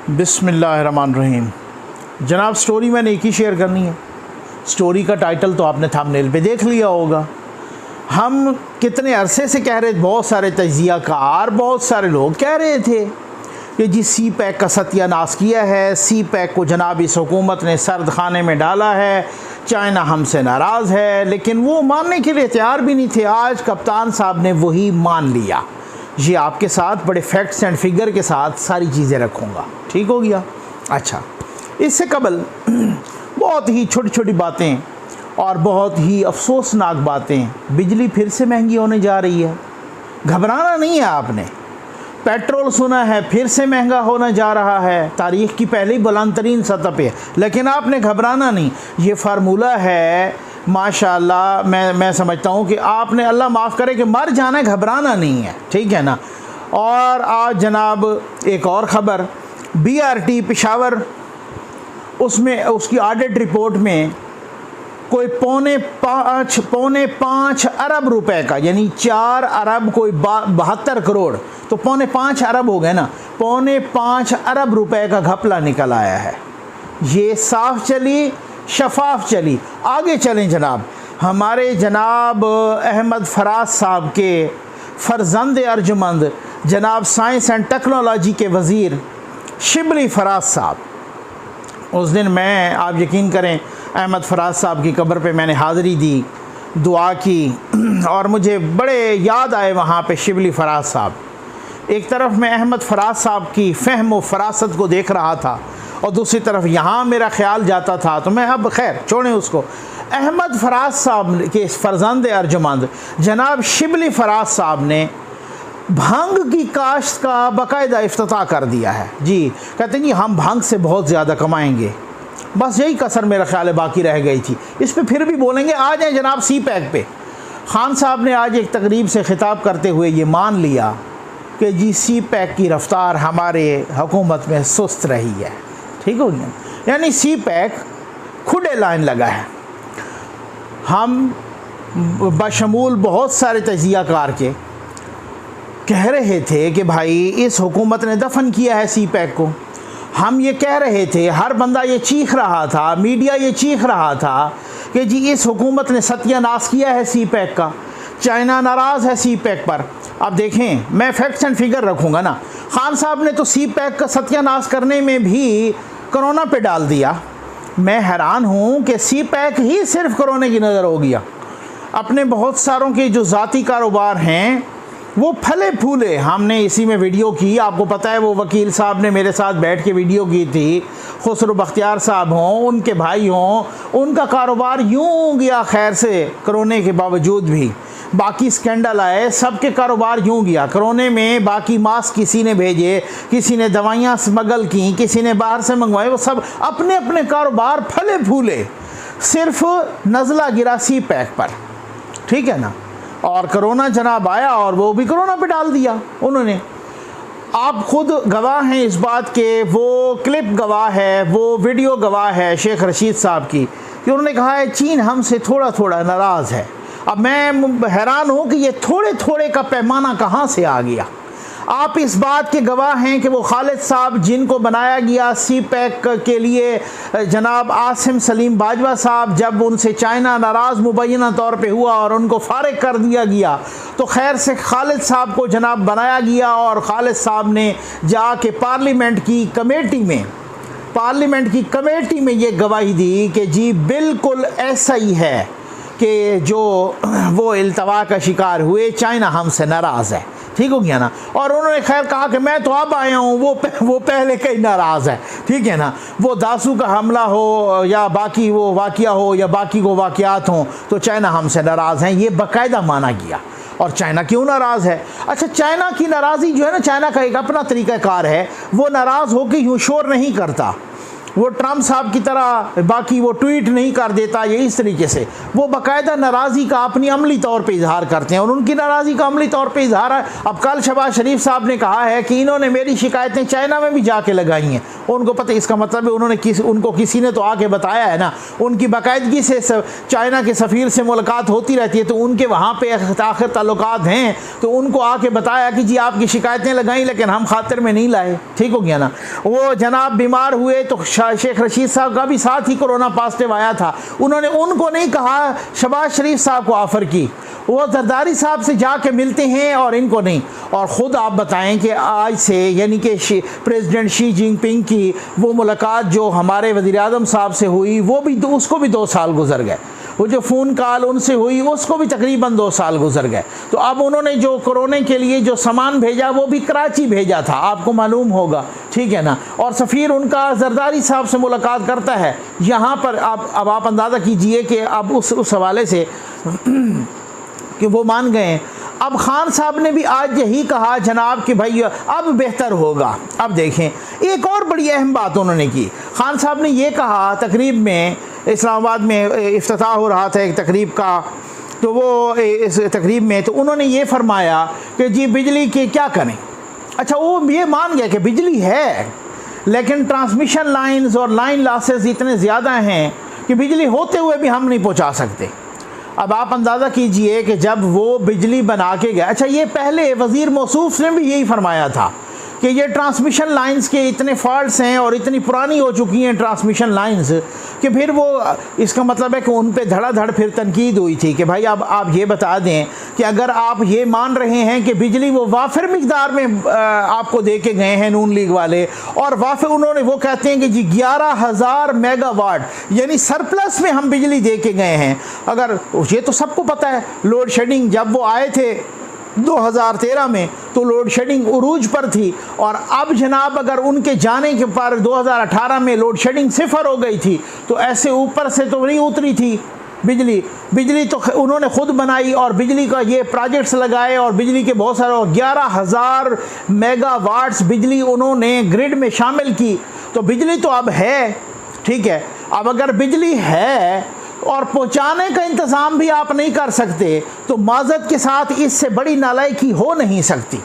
बिस्मिल्लाहिर्रहमानिर्रहीम। जनाब, स्टोरी मैंने एक ही शेयर करनी है। स्टोरी का टाइटल तो आपने थंबनेल पे देख लिया होगा। हम कितने अरसे से कह रहे, बहुत सारे तज्ज़ियाकार, बहुत सारे लोग कह रहे थे कि जी सी पैक का सत्यानाश किया है, सी पैक को जनाब इस हुकूमत ने सर्द खाने में डाला है, चाइना हमसे नाराज़ है, लेकिन वो मानने के लिए तैयार भी नहीं थे। आज कप्तान साहब ने वही मान लिया। ये आपके साथ बड़े फैक्ट्स एंड फिगर के साथ सारी चीज़ें रखूँगा, ठीक हो गया। अच्छा, इससे कबल बहुत ही छोटी छोटी बातें और बहुत ही अफसोसनाक बातें। बिजली फिर से महंगी होने जा रही है, घबराना नहीं है आपने। पेट्रोल सुना है फिर से महंगा होने जा रहा है, तारीख़ की पहली बुलंद तरीन सतह पे, लेकिन आपने घबराना नहीं। ये फार्मूला है माशाअल्लाह। मैं समझता हूँ कि आपने, अल्लाह माफ़ करे, कि मर जाना है, घबराना नहीं है, ठीक है ना। और आज जनाब एक और ख़बर, BRT पेशावर, उसमें उसकी ऑडिट रिपोर्ट में कोई पौने पाँच अरब रुपए का, यानी 4 अरब कोई 72 करोड़, तो पौने 5 अरब हो गए ना, पौने 5 अरब रुपए का घपला निकल आया है। ये साफ चली, शफाफ चली। आगे चलें जनाब, हमारे जनाब अहमद फराज साहब के फर्जंद अर्जुमंद, जनाब साइंस एंड टेक्नोलॉजी के वज़ीर शिबली फराज साहब, उस दिन मैं, आप यकीन करें, अहमद फराज साहब की कब्र पे मैंने हाज़री दी, दुआ की, और मुझे बड़े याद आए वहाँ पे शिबली फराज साहब। एक तरफ मैं अहमद फराज साहब की फ़हम व फरासत को देख रहा था और दूसरी तरफ यहाँ मेरा ख्याल जाता था, तो मैं, अब खैर छोड़ें उसको। अहमद फराज साहब के फर्जंद अर्जुमंद जनाब शिबली फराज साहब ने भांग की काश्त का बाकायदा इफ्तिताह कर दिया है। जी, कहते हैं जी हम भांग से बहुत ज़्यादा कमाएंगे। बस यही कसर मेरा ख्याल है बाकी रह गई थी। इस पे फिर भी बोलेंगे। आ जाए जनाब सी पैक पे। खान साहब ने आज एक तकरीब से ख़िताब करते हुए ये मान लिया कि जी सी पैक की रफ्तार हमारे हुकूमत में सुस्त रही है, ठीक हो गया। यानी सी पैक खुले लाइन लगा है। हम बशमूल बहुत सारे तज्ज़ियाकार के कह रहे थे कि भाई इस हुकूमत ने दफन किया है सी पैक को। हम ये कह रहे थे, हर बंदा ये चीख रहा था, मीडिया ये चीख रहा था कि जी इस हुकूमत ने सत्यानाश किया है सी पैक का, चाइना नाराज़ है सी पैक पर। अब देखें, मैं फैक्ट्स एंड फिगर रखूँगा ना। खान साहब ने तो सी पैक का सत्यानाश करने में भी कोरोना पे डाल दिया। मैं हैरान हूँ कि सी पैक ही सिर्फ कोरोना की नज़र हो गया। अपने बहुत सारों के जो ज़ाती कारोबार हैं वो फले फूले। हमने इसी में वीडियो की, आपको पता है, वो वकील साहब ने मेरे साथ बैठ के वीडियो की थी। खुसरो बख्तियार साहब हों, उनके भाई हों, उनका कारोबार यूँ गया खैर से कोरोना के बावजूद भी। बाकी स्कैंडल आए, सबके कारोबार यूँ गया कोरोना में। बाकी मास्क किसी ने भेजे, किसी ने दवाइयाँ स्मगल की, किसी ने बाहर से मंगवाए, वो सब अपने अपने कारोबार फले फूले। सिर्फ नज़ला गिरा सी पैक पर, ठीक है ना। और कोरोना जनाब आया और वो भी कोरोना पे डाल दिया उन्होंने। आप खुद गवाह हैं इस बात के, वो क्लिप गवाह है, वो वीडियो गवाह है शेख रशीद साहब की, कि उन्होंने कहा है चीन हमसे थोड़ा थोड़ा नाराज़ है। अब मैं हैरान हूँ कि ये थोड़े थोड़े का पैमाना कहाँ से आ गया। आप इस बात के गवाह हैं कि वो खालिद साहब जिनको बनाया गया सी पैक के लिए, जनाब आसिम सलीम बाजवा साहब, जब उनसे चाइना नाराज़ मुबैना तौर पे हुआ और उनको फारिग कर दिया गया, तो खैर से खालिद साहब को जनाब बनाया गया और खालिद साहब ने जाके पार्लियामेंट की कमेटी में ये गवाही दी कि जी बिल्कुल ऐसा ही है कि जो वो इल्तवा का शिकार हुए, चाइना हमसे नाराज़ है, ठीक हो गया ना। और उन्होंने खैर कहा कि मैं तो अब आया हूँ, वो पहले कहीं नाराज़ है, ठीक है ना। वो दासू का हमला हो या बाकी वो वाक़या हो या बाकी वो वाक़यात हों, तो चाइना हमसे नाराज़ हैं, ये बाकायदा माना गया। और चाइना क्यों नाराज़ है? अच्छा, चाइना की नाराज़ी जो है ना, चाइना का एक अपना तरीक़ाकार है, वो नाराज़ होकर यूँ शोर नहीं करता, वो ट्रम्प साहब की तरह बाकी वो ट्वीट नहीं कर देता ये इस तरीके से, वो बाकायदा नाराज़ी का अपनी अमली तौर पे इजहार करते हैं और उनकी नाराज़ी का अमली तौर पे इजहार है। अब कल शहबाज शरीफ साहब ने कहा है कि इन्होंने मेरी शिकायतें चाइना में भी जाके लगाई हैं। उनको पता, इसका मतलब है उनको किसी ने तो आके बताया है ना, उनकी बाकायदगी से चाइना के सफ़ीर से मुलाकात होती रहती है, तो उनके वहाँ पे आखिर ताल्लुकात हैं, तो उनको आके बताया कि जी आपकी शिकायतें लगाई लेकिन हम खातिर में नहीं लाए। ठीक हो गया ना। वो जनाब बीमार हुए तो शेख रशीद साहब का भी साथ ही कोरोना पॉजिटिव आया था, उन्होंने उनको नहीं कहा, शहबाज शरीफ साहब को ऑफ़र की, वो जरदारी साहब से जाके मिलते हैं और इनको नहीं। और ख़ुद आप बताएं कि आज से यानी कि प्रेसिडेंट शी जिनपिंग की वो मुलाकात जो हमारे वज़ीर-ए-आज़म साहब से हुई, वो भी उसको भी 2 साल गुजर गए। वो जो फ़ोन कॉल उनसे हुई उसको भी तकरीबन 2 साल गुजर गए। तो अब उन्होंने जो कोरोना के लिए जो सामान भेजा वो भी कराची भेजा था, आपको मालूम होगा, ठीक है ना। और सफ़ीर उनका जरदारी साहब से मुलाकात करता है यहाँ पर। अब आप अंदाज़ा कीजिए कि अब उस हवाले से कि वो मान गए। अब खान साहब ने भी आज यही कहा जनाब कि भाई अब बेहतर होगा। अब देखें एक और बड़ी अहम बात उन्होंने की, खान साहब ने ये कहा तकरीब में, इस्लामाबाद में इफ्तिताह हो रहा था एक तकरीब का, तो वो इस तकरीब में तो उन्होंने ये फरमाया कि जी बिजली के क्या करें। अच्छा, वो ये मान गया कि बिजली है लेकिन ट्रांसमिशन लाइंस और लाइन लॉसेस इतने ज़्यादा हैं कि बिजली होते हुए भी हम नहीं पहुंचा सकते। अब आप अंदाज़ा कीजिए कि जब वो बिजली बना के गया, अच्छा ये पहले वज़ीर मौसूफ़ ने भी यही फरमाया था कि ये ट्रांसमिशन लाइंस के इतने फॉल्ट्स हैं और इतनी पुरानी हो चुकी हैं ट्रांसमिशन लाइंस कि फिर वो, इसका मतलब है कि उन पे धड़ाधड़ फिर तनकीद हुई थी कि भाई अब आप ये बता दें कि अगर आप ये मान रहे हैं कि बिजली वो वाफिर मिकदार में आपको दे के गए हैं नून लीग वाले, और वाफिर उन्होंने वो कहते हैं कि जी 11,000 मेगावाट यानी सरप्लस में हम बिजली दे के गए हैं। अगर ये तो सबको पता है, लोड शेडिंग जब वो आए थे 2013 में तो लोड शेडिंग उरूज पर थी, और अब जनाब अगर उनके जाने के पर 2018 में लोड शेडिंग 0 हो गई थी, तो ऐसे ऊपर से तो नहीं उतरी थी बिजली तो उन्होंने ख़ुद बनाई और बिजली का ये प्रोजेक्ट्स लगाए और बिजली के बहुत सारे 11,000 मेगावाट्स बिजली उन्होंने ग्रिड में शामिल की। तो बिजली तो अब है, ठीक है। अब अगर बिजली है और पहुंचाने का इंतज़ाम भी आप नहीं कर सकते तो माज़रत के साथ इससे बड़ी नालायकी हो नहीं सकती,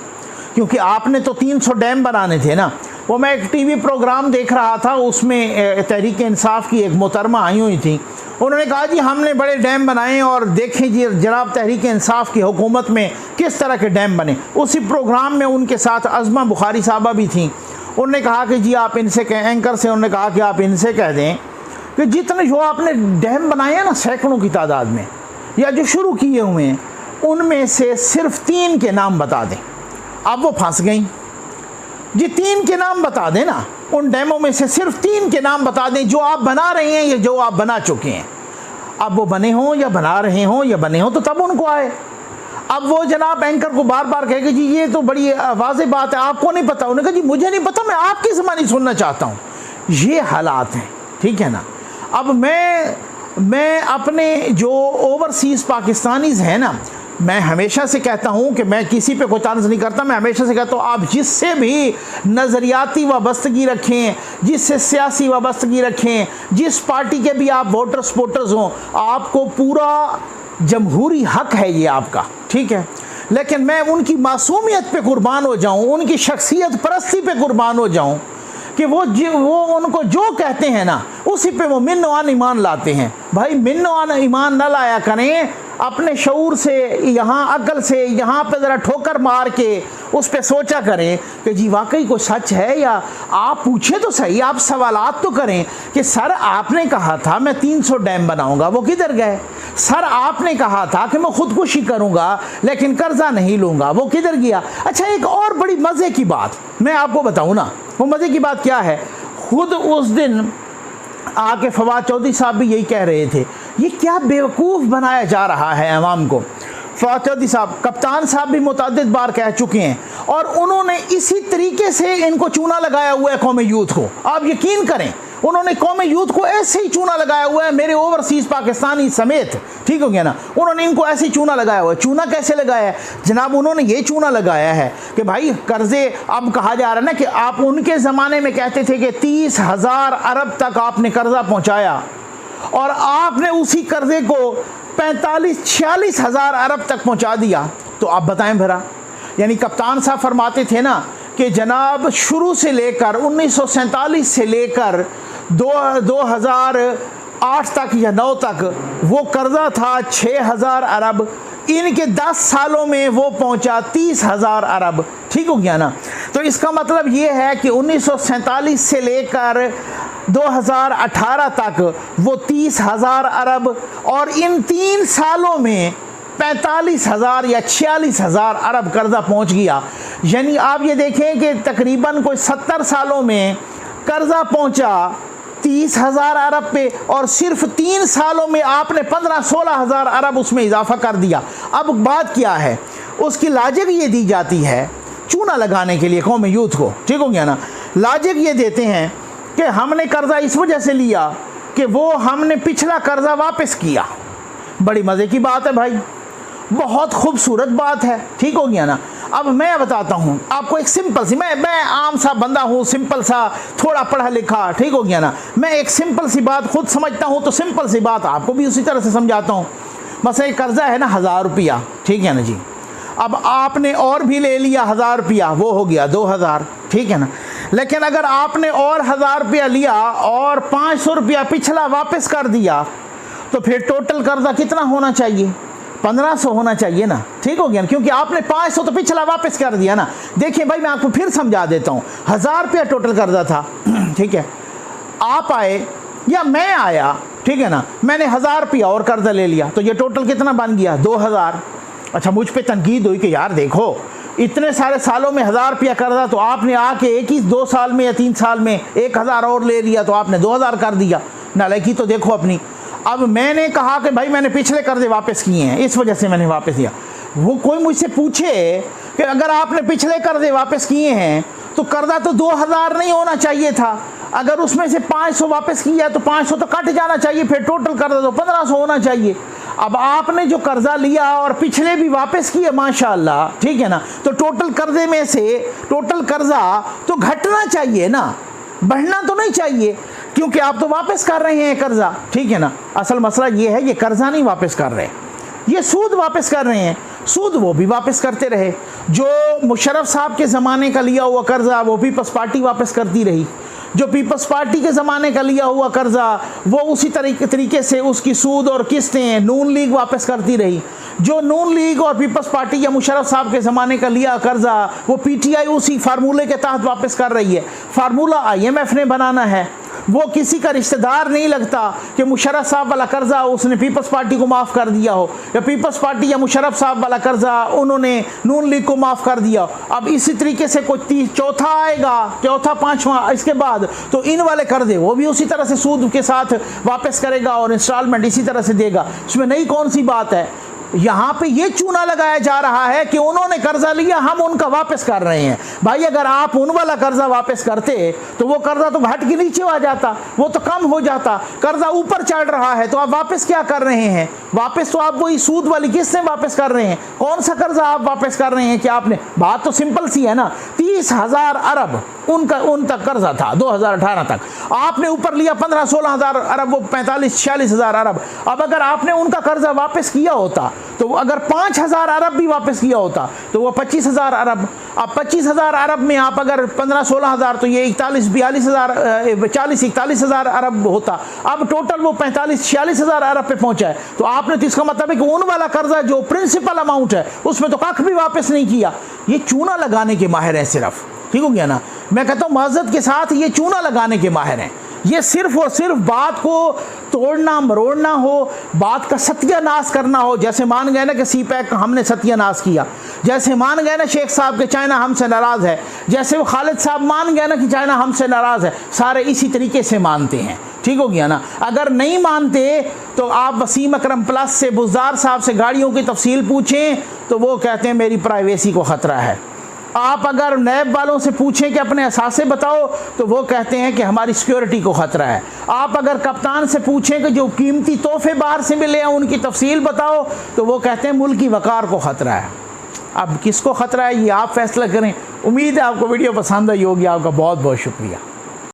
क्योंकि आपने तो 300 डैम बनाने थे ना। वो मैं एक टीवी प्रोग्राम देख रहा था, उसमें तहरीक इंसाफ की एक मोहतरमा आई हुई थी, उन्होंने कहा जी हमने बड़े डैम बनाए और देखें जी जनाब तहरीक इंसाफ की हुकूमत में किस तरह के डैम बने। उसी प्रोग्राम में उनके साथ अज़मा बुखारी साहबा भी थी। उन्होंने कहा कि जी आप इनसे कहें, एंकर से उन्होंने कहा कि आप इनसे कह दें कि जितने जो आपने डैम बनाए हैं ना सैकड़ों की तादाद में, या जो शुरू किए हुए हैं, उनमें से सिर्फ 3 के नाम बता दें। अब वो फंस गई जी, 3 के नाम बता दें ना, उन डैमों में से सिर्फ 3 के नाम बता दें जो आप बना रहे हैं या जो आप बना चुके हैं। अब वो बने हों या बना रहे हों या बने हों तो तब उनको आए। अब वो जनाब एंकर को बार बार कहे कि जी ये तो बड़ी वाज़ेह बात है, आपको नहीं पता। उन्होंने कहा जी मुझे नहीं पता, मैं आपकी ज़बानी सुनना चाहता हूँ। ये हालात हैं, ठीक है ना। अब मैं अपने जो ओवरसीज़ पाकिस्तानीज़ हैं ना, मैं हमेशा से कहता हूँ कि मैं किसी पे कोई तंज़ नहीं करता, मैं हमेशा से कहता हूँ आप जिससे भी नज़रियाती वाबस्तगी रखें, जिससे सियासी वाबस्तगी रखें, जिस पार्टी के भी आप वोटर सपोर्टर्स हों, आपको पूरा जमहूरी हक है ये आपका, ठीक है। लेकिन मैं उनकी मासूमियत पे कुर्बान हो जाऊँ, उनकी शख्सियत परस्ती पे कुर्बान हो जाऊँ कि वो उनको जो कहते हैं ना उसी पे वो मिन्नवान ईमान लाते हैं। भाई मिन्नवान ईमान ना लाया करें, अपने शऊर से, यहाँ अक्ल से यहाँ पे ज़रा ठोकर मार के उस पे सोचा करें कि जी वाकई कोई सच है, या आप पूछें तो सही, आप सवालात तो करें कि सर आपने कहा था मैं 300 डैम बनाऊंगा, वो किधर गए? सर आपने कहा था कि मैं खुदकुशी करूंगा लेकिन कर्जा नहीं लूँगा, वो किधर गया? अच्छा एक और बड़ी मज़े की बात मैं आपको बताऊँ ना, वो मज़े की बात क्या है, खुद उस दिन आके फवाद चौधरी साहब भी यही कह रहे थे, ये क्या बेवकूफ़ बनाया जा रहा है अवाम को। फवाद चौधरी साहब, कप्तान साहब भी मुतअद्दिद बार कह चुके हैं और उन्होंने इसी तरीके से इनको चूना लगाया हुआ है कौमी यूथ को। आप यकीन करें उन्होंने कौम यूथ को ऐसे ही चूना लगाया हुआ है, मेरे ओवरसीज़ पाकिस्तानी समेत, ठीक हो गया ना, उन्होंने इनको ऐसे ही चूना लगाया हुआ है। चूना कैसे लगाया है जनाब? उन्होंने ये चूना लगाया है कि भाई कर्ज़े, अब कहा जा रहा है ना कि आप उनके ज़माने में कहते थे कि 30,000 अरब तक आपने कर्ज़ा पहुँचाया और आपने उसी कर्ज़े को 45-46 हज़ार अरब तक पहुँचा दिया। तो आप बताएं भरा, यानी कप्तान साहब फरमाते थे ना कि जनाब शुरू से लेकर 1947 से लेकर 2008 तक या 9 तक वो कर्ज़ा था 6,000 अरब, इनके 10 सालों में वो पहुंचा 30,000 अरब, ठीक हो गया ना। तो इसका मतलब ये है कि 1947 से लेकर 2018 तक वो 30,000 अरब, और इन 3 सालों में 45,000 या 46,000 अरब कर्जा पहुंच गया। यानी आप ये देखें कि तकरीबन कोई 70 सालों में कर्जा पहुंचा 30,000 अरब पे, और सिर्फ 3 सालों में आपने 15-16 हज़ार अरब उसमें इजाफा कर दिया। अब बात क्या है, उसकी लॉजिक ये दी जाती है चूना लगाने के लिए कौम यूथ को, ठीक हो गया ना। लॉजिक ये देते हैं कि हमने कर्जा इस वजह से लिया कि वो हमने पिछला कर्जा वापस किया। बड़ी मज़े की बात है भाई, बहुत खूबसूरत बात है, ठीक हो गया ना। अब मैं बताता हूँ आपको एक सिंपल सी, मैं आम सा बंदा हूँ, सिंपल सा, थोड़ा पढ़ा लिखा, ठीक हो गया ना। मैं एक सिंपल सी बात खुद समझता हूँ तो सिंपल सी बात आपको भी उसी तरह से समझाता हूँ। बस एक कर्जा है ना 1,000 रुपया, ठीक है ना जी। अब आपने और भी ले लिया 1,000 रुपया, वो हो गया 2,000, ठीक है ना। लेकिन अगर आपने और 1,000 रुपया लिया और 500 रुपया पिछला वापस कर दिया तो फिर टोटल कर्जा कितना होना चाहिए? 1,500 होना चाहिए ना, ठीक हो गया ना, क्योंकि आपने 500 तो पिछला वापस कर दिया ना। देखिए भाई मैं आपको फिर समझा देता हूँ, 1,000 रुपया टोटल कर्जा था, ठीक है। आप आए या मैं आया, ठीक है ना, मैंने 1,000 रुपया और कर्जा ले लिया, तो ये टोटल कितना बन गया? 2,000। अच्छा, मुझ पे तनकीद हुई कि यार देखो इतने सारे सालों में 1,000 रुपया कर्जा, तो आपने आके एक ही 2 साल में या 3 साल में 1,000 और ले लिया, तो आपने 2,000 कर दिया। नालायकी तो देखो अपनी। अब मैंने कहा कि भाई मैंने पिछले कर्जे वापस किए हैं, इस वजह से मैंने वापस किया। वो कोई मुझसे पूछे कि अगर आपने पिछले कर्जे वापस किए हैं तो कर्जा तो 2,000 नहीं होना चाहिए था, अगर उसमें से 500 वापस किया तो 500 तो कट जाना चाहिए, फिर टोटल कर्जा तो 1,500 होना चाहिए। अब आपने जो कर्जा लिया और पिछले भी वापस किए माशाअल्लाह, ठीक है ना, तो टोटल कर्जे में से टोटल कर्जा तो घटना चाहिए ना, बढ़ना तो नहीं चाहिए, क्योंकि आप तो वापस कर रहे हैं कर्जा, ठीक है ना। असल मसला ये है, ये कर्जा नहीं वापस कर रहे, ये सूद वापस कर रहे हैं। सूद वो भी वापस करते रहे, जो मुशर्रफ साहब के ज़माने का लिया हुआ कर्जा वो पीपल्स पार्टी वापस करती रही, जो पीपल्स पार्टी के ज़माने का लिया हुआ कर्जा वो उसी तरीके से उसकी सूद और किस्तें नून लीग वापस करती रही, जो नून लीग और पीपल्स पार्टी या मुशर्रफ साहब के ज़माने का लिया कर्जा वो पीटीआई उसी फार्मूले के तहत वापस कर रही है। फार्मूला IMF ने बनाना है, वो किसी का रिश्तेदार नहीं लगता कि मुशर्रफ साहब वाला कर्जा उसने पीपल्स पार्टी को माफ़ कर दिया हो, या पीपल्स पार्टी या मुशर्रफ साहब वाला कर्जा उन्होंने नून लीग को माफ़ कर दिया। अब इसी तरीके से कोई चौथा आएगा, चौथा पांचवा, इसके बाद तो इन वाले कर्जे वो भी उसी तरह से सूद के साथ वापस करेगा और इंस्टॉलमेंट इसी तरह से देगा। इसमें नई कौन सी बात है? यहाँ पे ये चूना लगाया जा रहा है कि उन्होंने कर्जा लिया, हम उनका वापस कर रहे हैं। भाई अगर आप उन वाला कर्जा वापस करते तो वो कर्जा तो घट के नीचे आ जाता, वो तो कम हो जाता। कर्जा ऊपर चढ़ रहा है तो आप वापस क्या कर रहे हैं? वापस तो आप वही सूद वाली किस्तें वापस कर रहे हैं। कौन सा कर्जा आप वापस कर रहे हैं कि आपने, बात तो सिंपल सी है ना, 30,000 अरब उन तक कर्जा था 2018 तक, आपने ऊपर लिया 15-16 हज़ार अरब, वो 45-46 हज़ार अरब। अब अगर आपने उनका कर्जा वापस किया होता तो अगर 5,000 अरब भी वापस किया होता तो वो 25,000 अरब। अब 25,000 अरब में आप अगर 15-16 हज़ार तो ये 41-42 हज़ार, 40-41 हज़ार अरब होता। अब टोटल वो 45-46 हज़ार अरब पे पहुंचा है। तो आपने तो इसका मतलब है कि उन वाला कर्जा जो प्रिंसिपल अमाउंट है उसमें तो कख भी वापस नहीं किया। ये चूना लगाने के माहिर हैं सिर्फ, ठीक हो गया ना। मैं कहता हूँ माज़रत के साथ ये चूना लगाने के माहिर हैं। ये सिर्फ और सिर्फ बात को तोड़ना मरोड़ना हो, बात का सत्यानाश करना हो। जैसे मान गए ना कि CPEC हमने सत्यानाश किया, जैसे मान गए ना शेख साहब के चाइना हमसे नाराज़ है, जैसे वो खालिद साहब मान गए ना कि चाइना हमसे नाराज़ है, सारे इसी तरीके से मानते हैं, ठीक हो गया ना। अगर नहीं मानते तो आप वसीम अकरम प्लस से बुज़दार साहब से गाड़ियों की तफसील पूछें तो वो कहते हैं मेरी प्राइवेसी को ख़तरा है। आप अगर नैब वालों से पूछें कि अपने असासे बताओ तो वो कहते हैं कि हमारी सिक्योरिटी को ख़तरा है। आप अगर कप्तान से पूछें कि जो कीमती तोहफे बाहर से मिले हैं उनकी तफसील बताओ तो वो कहते हैं मुल्क की वक़ार को ख़तरा है। अब किसको ख़तरा है ये आप फैसला करें। उम्मीद है आपको वीडियो पसंद आई होगी। आपका बहुत बहुत शुक्रिया।